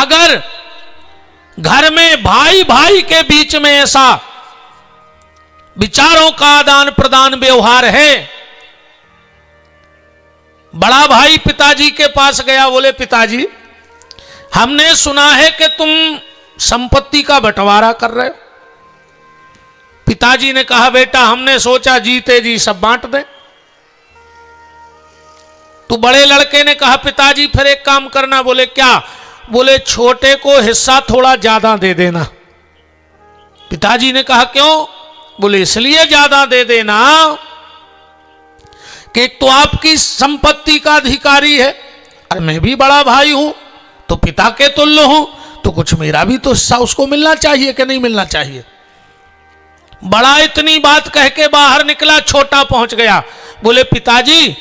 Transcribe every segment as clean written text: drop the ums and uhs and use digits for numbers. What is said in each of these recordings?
अगर घर में भाई भाई के बीच में ऐसा विचारों का आदान प्रदान व्यवहार है, बड़ा भाई पिताजी के पास गया, बोले पिताजी हमने सुना है कि तुम संपत्ति का बंटवारा कर रहे हो। पिताजी ने कहा बेटा हमने सोचा जीते जी सब बांट दें। तो बड़े लड़के ने कहा पिताजी फिर एक काम करना। बोले क्या? बोले छोटे को हिस्सा थोड़ा ज्यादा दे देना। पिताजी ने कहा क्यों? बोले इसलिए ज्यादा दे देना कि तो आपकी संपत्ति का अधिकारी है, अरे मैं भी बड़ा भाई हूं तो पिता के तुल्य हूं, तो कुछ मेरा भी तो हिस्सा उसको मिलना चाहिए कि नहीं मिलना चाहिए। बड़ा इतनी बात कह के बाहर निकला, छोटा पहुंच गया। बोले पिताजी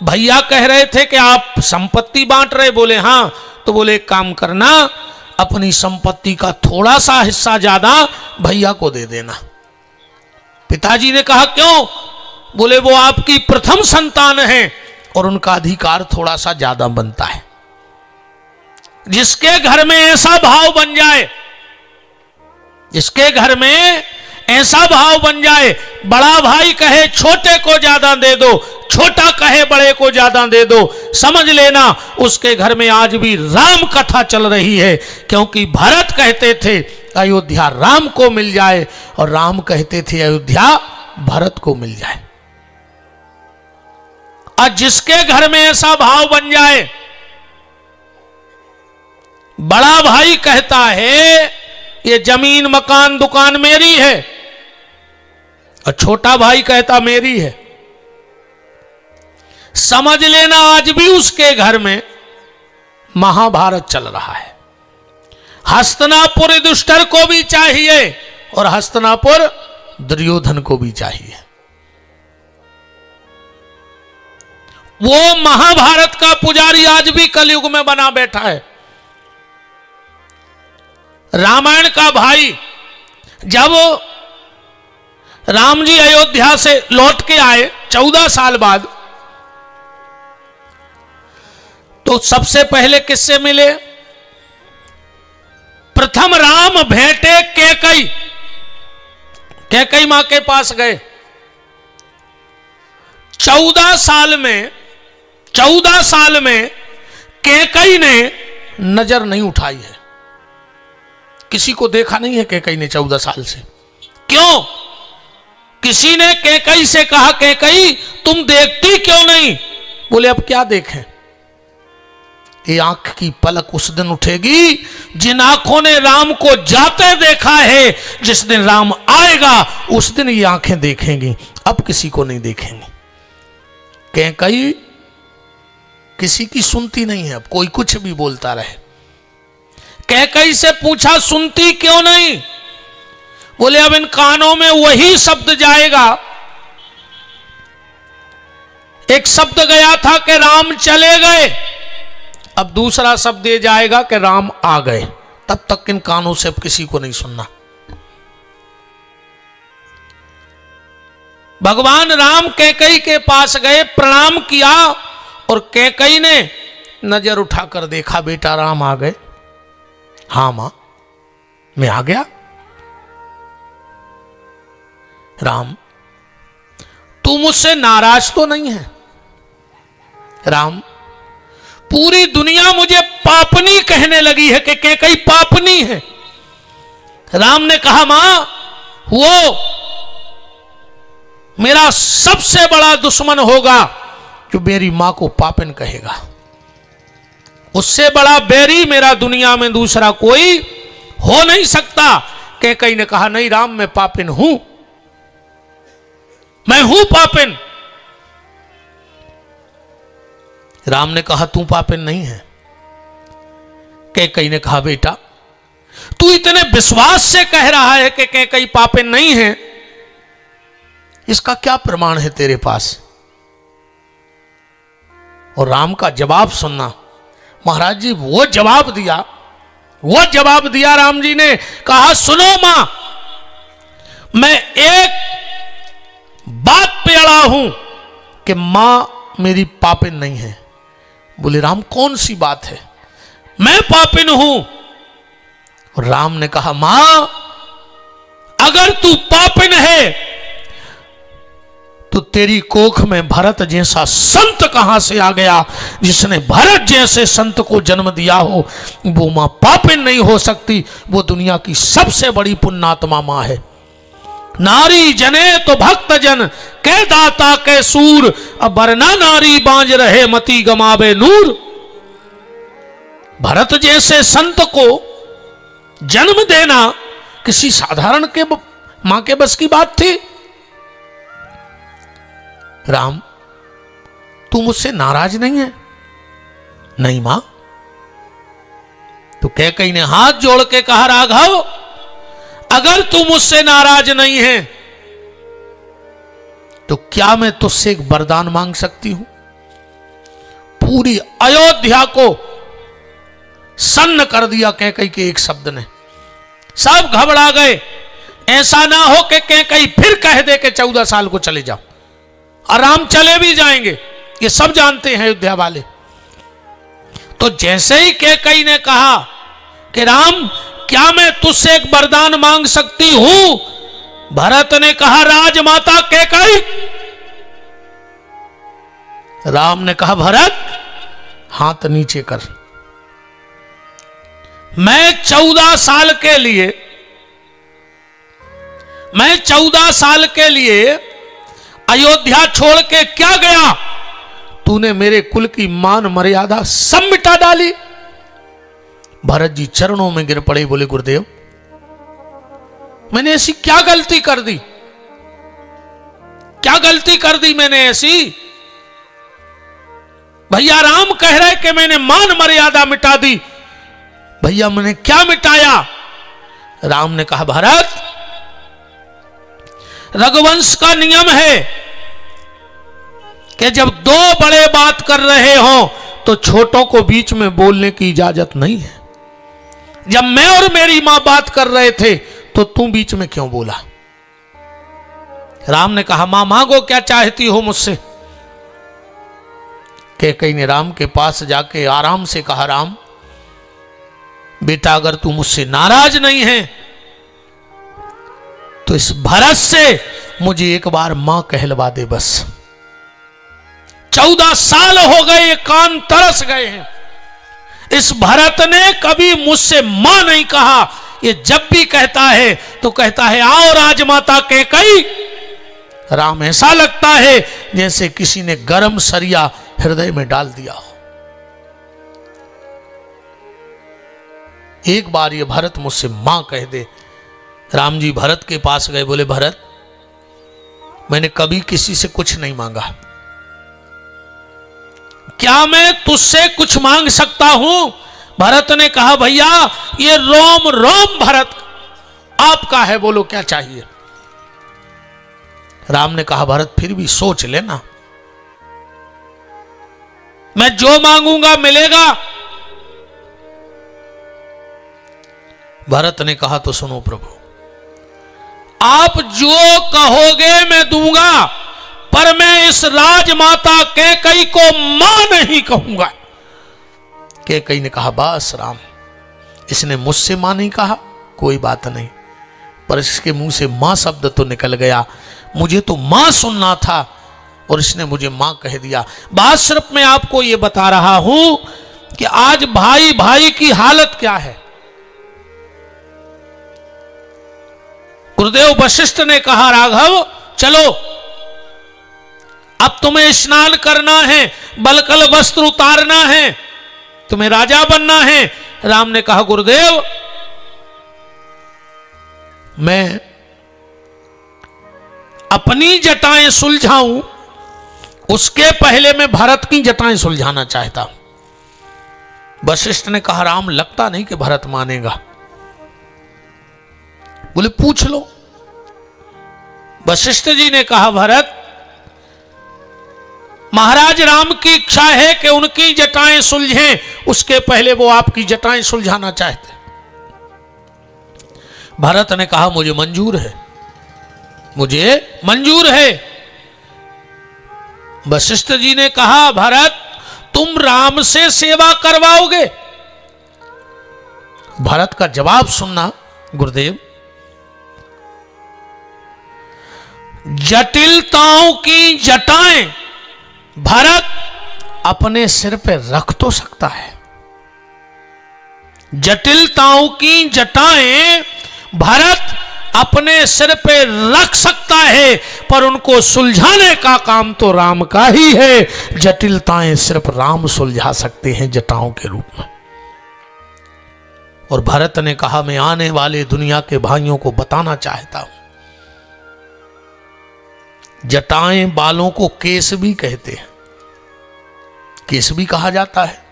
भैया कह रहे थे कि आप संपत्ति बांट रहे। बोले हाँ। तो बोले एक काम करना, अपनी संपत्ति का थोड़ा सा हिस्सा ज्यादा भैया को दे देना। पिताजी ने कहा क्यों? बोले वो आपकी प्रथम संतान है और उनका अधिकार थोड़ा सा ज्यादा बनता है। जिसके घर में ऐसा भाव बन जाए, जिसके घर में ऐसा भाव बन जाए, बड़ा भाई कहे छोटे को ज्यादा दे दो, छोटा कहे बड़े को ज्यादा दे दो, समझ लेना उसके घर में आज भी राम कथा चल रही है। क्योंकि भरत कहते थे अयोध्या राम को मिल जाए और राम कहते थे अयोध्या भरत को मिल जाए। और जिसके घर में ऐसा भाव बन जाए, बड़ा भाई कहता है ये जमीन मकान दुकान मेरी है और छोटा भाई कहता मेरी है, समझ लेना आज भी उसके घर में महाभारत चल रहा है। हस्तिनापुर युधिष्ठिर को भी चाहिए और हस्तिनापुर दुर्योधन को भी चाहिए। वो महाभारत का पुजारी आज भी कलयुग में बना बैठा है। रामायण का भाई जब राम जी अयोध्या से लौट के आए 14 साल बाद, तो सबसे पहले किससे मिले? प्रथम राम भेंटे कैकई, कैकई मां के पास गए। 14 साल में कैकई ने नजर नहीं उठाई है, किसी को देखा नहीं है कैकई ने 14 साल से। क्यों? किसी ने कैकई से कहा कैकई तुम देखती क्यों नहीं? बोले अब क्या देखें, ये आंख की पलक उस दिन उठेगी जिन आंखों ने राम को जाते देखा है, जिस दिन राम आएगा उस दिन ये आंखें देखेंगी, अब किसी को नहीं देखेंगी। कैकई किसी की सुनती नहीं है, अब कोई कुछ भी बोलता रहे। कैकई से पूछा सुनती क्यों नहीं? बोले अब इन कानों में वही शब्द जाएगा, एक शब्द गया था कि राम चले गए, अब दूसरा शब्द ये जाएगा कि राम आ गए, तब तक इन कानों से अब किसी को नहीं सुनना। भगवान राम कैकई के पास गए, प्रणाम किया और कैकई ने नजर उठाकर देखा, बेटा राम आ गए? हाँ मां मैं आ गया। राम तू मुझसे नाराज तो नहीं है? राम पूरी दुनिया मुझे पापनी कहने लगी है कि कैकई पापनी है। राम ने कहा मां वो मेरा सबसे बड़ा दुश्मन होगा जो मेरी मां को पापिन कहेगा, उससे बड़ा बैरी मेरा दुनिया में दूसरा कोई हो नहीं सकता। कैकई ने कहा नहीं राम मैं पापिन हूं, मैं हूं पापिन। राम ने कहा तू पापिन नहीं है। कैकई ने कहा बेटा तू इतने विश्वास से कह रहा है कि कैकई पापिन नहीं है, इसका क्या प्रमाण है तेरे पास? और राम का जवाब सुनना महाराज जी। वो जवाब दिया राम जी ने, कहा सुनो मां मैं एक बात पे अड़ा हूं कि मां मेरी पापिन नहीं है। बोले राम कौन सी बात है? मैं पापिन हूं। राम ने कहा मां, अगर तू पापिन है तो तेरी कोख में भरत जैसा संत कहां से आ गया? जिसने भरत जैसे संत को जन्म दिया हो वो मां पापिन नहीं हो सकती। वो दुनिया की सबसे बड़ी पुण्यात्मा मां है। नारी जने तो भक्त जन के दाता के सूर, अब वरना नारी बांझ रहे मति गमावे नूर। भरत जैसे संत को जन्म देना किसी साधारण के मां के बस की बात थी? राम, तू मुझसे नाराज नहीं है? नहीं मां। तो कैकेयी ने हाथ जोड़ के कहा राघव, अगर तू मुझसे नाराज नहीं है तो क्या मैं तुझसे एक वरदान मांग सकती हूं? पूरी अयोध्या को सन्न कर दिया कैकेयी के एक शब्द ने। सब घबरा गए। ऐसा ना हो कि कैकेयी फिर कह दे कि 14 साल को चले जाओ, और राम चले भी जाएंगे, ये सब जानते हैं अयोध्या वाले। तो जैसे ही कैकेयी ने कहा कि राम, क्या मैं तुझसे एक वरदान मांग सकती हूं? भरत ने कहा राजमाता कैकेयी। राम ने कहा भरत, हाथ नीचे कर। मैं 14 साल के लिए अयोध्या छोड़ के क्या गया? तूने मेरे कुल की मान मर्यादा सब मिटा डाली। भरत जी चरणों में गिर पड़े, बोले गुरुदेव, मैंने ऐसी क्या गलती कर दी? क्या गलती कर दी मैंने ऐसी? भैया राम कह रहे कि मैंने मान मर्यादा मिटा दी। भैया मैंने क्या मिटाया? राम ने कहा भरत, रघुवंश का नियम है कि जब दो बड़े बात कर रहे हो तो छोटों को बीच में बोलने की इजाजत नहीं है। जब मैं और मेरी मां बात कर रहे थे तो तू बीच में क्यों बोला? राम ने कहा मां मांगो, क्या चाहती हो मुझसे? कैकेयी ने राम के पास जाके आराम से कहा राम बेटा, अगर तू मुझसे नाराज नहीं है तो इस भरत से मुझे एक बार मां कहलवा दे बस। 14 साल हो गए, कान तरस गए हैं। इस भरत ने कभी मुझसे मां नहीं कहा। ये जब भी कहता है तो कहता है आओ राजमाता कैकेयी। राम ऐसा लगता है जैसे किसी ने गरम सरिया हृदय में डाल दिया हो। एक बार ये भरत मुझसे मां कह दे। राम जी भरत के पास गए, बोले भरत, मैंने कभी किसी से कुछ नहीं मांगा, क्या मैं तुझसे कुछ मांग सकता हूं? भरत ने कहा भैया ये रोम रोम भरत आपका है, बोलो क्या चाहिए? राम ने कहा भरत फिर भी सोच लेना, मैं जो मांगूंगा मिलेगा। भरत ने कहा तो सुनो प्रभु, आप जो कहोगे मैं दूंगा, पर मैं इस राजमाता कैकेयी को मां नहीं कहूंगा। कैकेयी ने कहा बस राम, इसने मुझसे मां नहीं कहा, कोई बात नहीं, पर इसके मुंह से मां शब्द तो निकल गया। मुझे तो मां सुनना था और इसने मुझे मां कह दिया। बात सिर्फ मैं आपको यह बता रहा हूं कि आज भाई भाई की हालत क्या है। गुरुदेव वशिष्ठ ने कहा राघव चलो, अब तुम्हें स्नान करना है, बलकल वस्त्र उतारना है, तुम्हें राजा बनना है। राम ने कहा गुरुदेव मैं अपनी जटाएं सुलझाऊं उसके पहले मैं भरत की जटाएं सुलझाना चाहता हूं। वशिष्ठ ने कहा राम लगता नहीं कि भरत मानेगा। बोले पूछ लो। वशिष्ठ जी ने कहा भरत, महाराज राम की इच्छा है कि उनकी जटाएं सुलझें, उसके पहले वो आपकी जटाएं सुलझाना चाहते। भरत ने कहा मुझे मंजूर है, मुझे मंजूर है। वशिष्ठ जी ने कहा भरत तुम राम से सेवा करवाओगे? भरत का जवाब सुनना गुरुदेव। जटिलताओं की जटाएं भरत अपने सिर पे रख तो सकता है, जटिलताओं की जटाएं भरत अपने सिर पे रख सकता है, पर उनको सुलझाने का काम तो राम का ही है। जटिलताएं सिर्फ राम सुलझा सकते हैं जटाओं के रूप में। और भरत ने कहा, मैं आने वाले दुनिया के भाइयों को बताना चाहता हूं, जटाएं बालों को केस भी कहते हैं, केस भी कहा जाता है।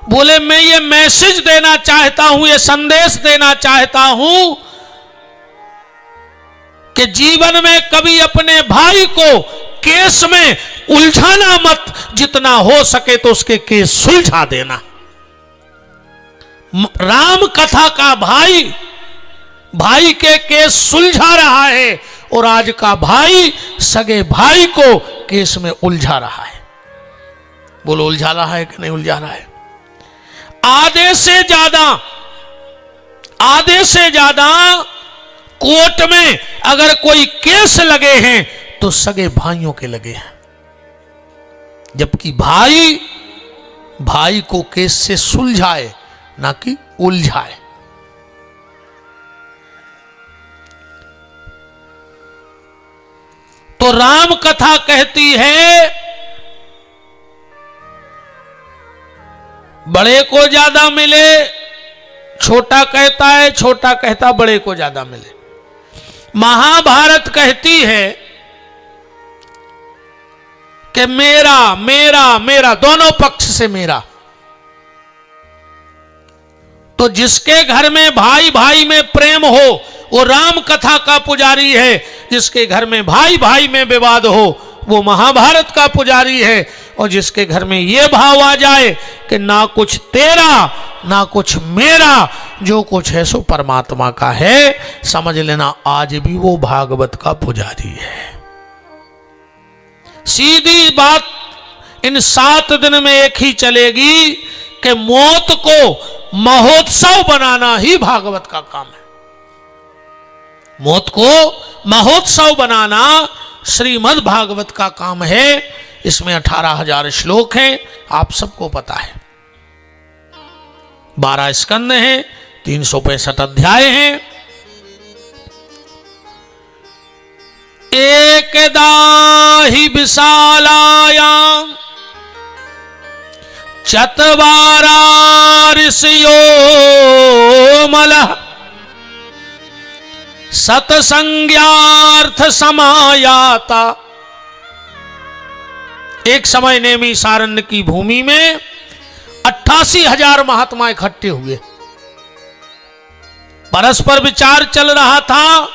बोले, मैं ये मैसेज देना चाहता हूं, ये संदेश देना चाहता हूं कि जीवन में कभी अपने भाई को केस में उलझाना मत, जितना हो सके तो उसके केस सुलझा देना। राम कथा का भाई भाई के केस सुलझा रहा है, और आज का भाई सगे भाई को केस में उलझा रहा है। बोलो, उलझा रहा है कि नहीं उलझा रहा है? आधे से ज्यादा कोर्ट में अगर कोई केस लगे हैं तो सगे भाइयों के लगे हैं, जबकि भाई को केस से सुलझाए ना कि उलझाए। तो राम कथा कहती है, बड़े को ज्यादा मिले, छोटा कहता है, छोटा कहता बड़े को ज्यादा मिले। महाभारत कहती है कि मेरा मेरा मेरा, दोनों पक्ष से मेरा। तो जिसके घर में भाई भाई में प्रेम हो वो राम कथा का पुजारी है, जिसके घर में भाई भाई में विवाद हो वो महाभारत का पुजारी है। और जिसके घर में ये भाव आ जाए कि ना कुछ तेरा ना कुछ मेरा, जो कुछ है सो परमात्मा का है, समझ लेना आज भी वो भागवत का पुजारी है। सीधी बात इन 7 दिन में एक ही चलेगी कि मौत को महोत्सव बनाना ही भागवत का काम है। मौत को महोत्सव बनाना श्रीमद् भागवत का काम है। इसमें 18,000 श्लोक हैं, आप सबको पता है। 12 स्कंद हैं, 365 अध्याय हैं। एकदा हि विशालायां चत्वारा ऋषयो मलः सतसंज्ञार्थ समायाता। एक समय नेमी सारण्य की भूमि में 88,000 महात्मा इकट्ठे हुए। परस्पर विचार चल रहा था